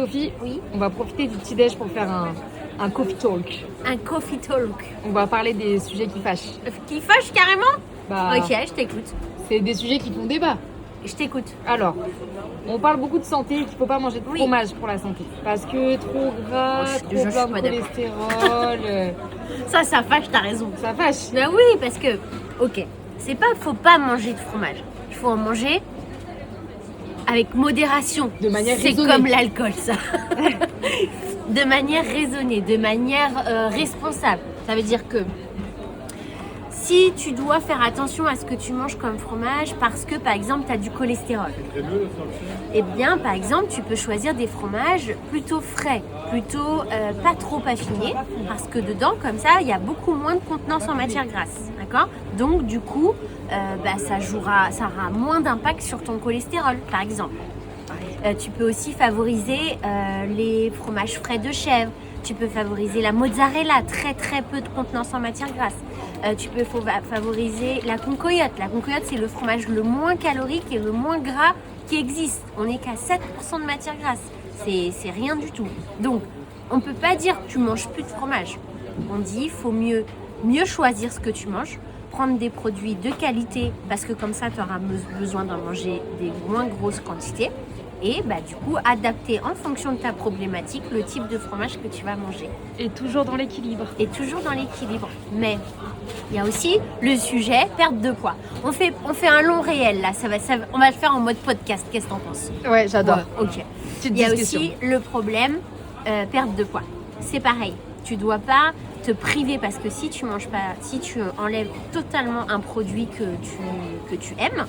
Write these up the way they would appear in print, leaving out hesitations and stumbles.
Sophie, Oui. on va profiter du petit-déj pour faire un coffee talk. Un coffee talk. On va parler des sujets qui fâchent. Qui fâche carrément? Bah, Ok, je t'écoute. c'est des sujets qui font débat. Je t'écoute. Alors, on parle beaucoup de santé, qu'il ne faut pas manger de Oui. fromage pour la santé. Parce que trop gras, Oh, trop je plein suis de pas d'accord. cholestérol, Ça fâche, t'as raison. ça fâche. Bah oui, parce que, ok, c'est pas faut pas manger de fromage. Il faut en manger avec modération. De manière C'est raisonnée. comme l'alcool, ça. De manière raisonnée, de manière responsable. Ça veut dire que si tu dois faire attention à ce que tu manges comme fromage parce que, par exemple, tu as du cholestérol, eh bien, par exemple, tu peux choisir des fromages plutôt frais, plutôt pas trop affinés, parce que dedans, comme ça, il y a beaucoup moins de contenance en matière grasse, d'accord? Donc, du coup, ça aura moins d'impact sur ton cholestérol, par exemple. Tu peux aussi favoriser les fromages frais de chèvre. Tu peux favoriser la mozzarella, très très peu de contenance en matière grasse. Tu peux favoriser la concoyote. La concoyote, c'est le fromage le moins calorique et le moins gras qui existe. On n'est qu'à 7% de matière grasse. C'est rien du tout. Donc, on ne peut pas dire que tu manges plus de fromage. On dit il faut mieux choisir ce que tu manges, prendre des produits de qualité parce que comme ça, tu auras besoin d'en manger des moins grosses quantités. Et du coup, adapter en fonction de ta problématique le type de fromage que tu vas manger. Et toujours dans l'équilibre. Et toujours dans l'équilibre. Mais il y a aussi le sujet perte de poids. On fait un long réel là, on va le faire en mode podcast. Qu'est-ce que t'en penses? Ouais, j'adore. Ouais, ok. Petite Il y a discussion. aussi le problème perte de poids. C'est pareil. Tu dois pas te priver parce que si tu manges pas, si tu enlèves totalement un produit que tu aimes,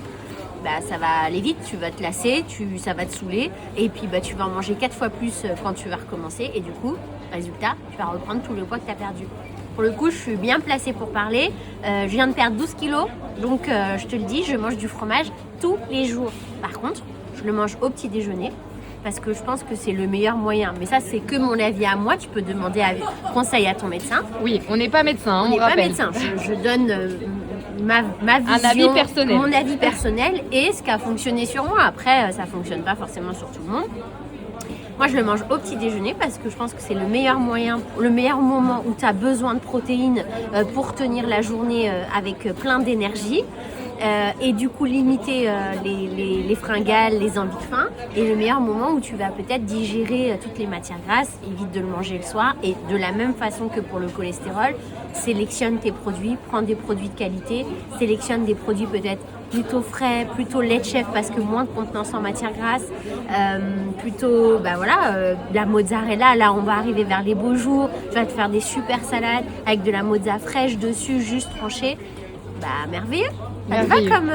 ça va aller vite, tu vas te lasser, ça va te saouler et puis tu vas en manger 4 fois plus quand tu vas recommencer et du coup, résultat, tu vas reprendre tout le poids que tu as perdu. Pour le coup, je suis bien placée pour parler. Je viens de perdre 12 kilos, donc je te le dis, je mange du fromage tous les jours. Par contre, je le mange au petit déjeuner parce que je pense que c'est le meilleur moyen. Mais ça, c'est que mon avis à moi. Tu peux demander conseil à ton médecin. Oui, on n'est pas médecin, On on n'est pas rappelle. médecin. Je donne ma vision, Un avis personnel. mon avis personnel et ce qui a fonctionné sur moi. Après, ça ne fonctionne pas forcément sur tout le monde. Moi, je le mange au petit déjeuner parce que je pense que c'est le meilleur moyen, le meilleur moment où tu as besoin de protéines pour tenir la journée avec plein d'énergie. Et du coup limiter les fringales, les envies de faim. Et le meilleur moment où tu vas peut-être digérer toutes les matières grasses, évite de le manger le soir. Et de la même façon que pour le cholestérol, sélectionne tes produits, prends des produits de qualité, sélectionne des produits peut-être plutôt frais, plutôt lait de chèvre parce que moins de contenance en matière grasse, plutôt la mozzarella. Là on va arriver vers les beaux jours, tu vas te faire des super salades avec de la mozza fraîche dessus, juste tranchée. Merveilleux. Ça te va Merveilleux. comme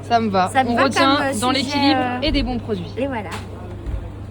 Ça me va. ça me On va retient comme dans sujet, l'équilibre et des bons produits. et voilà.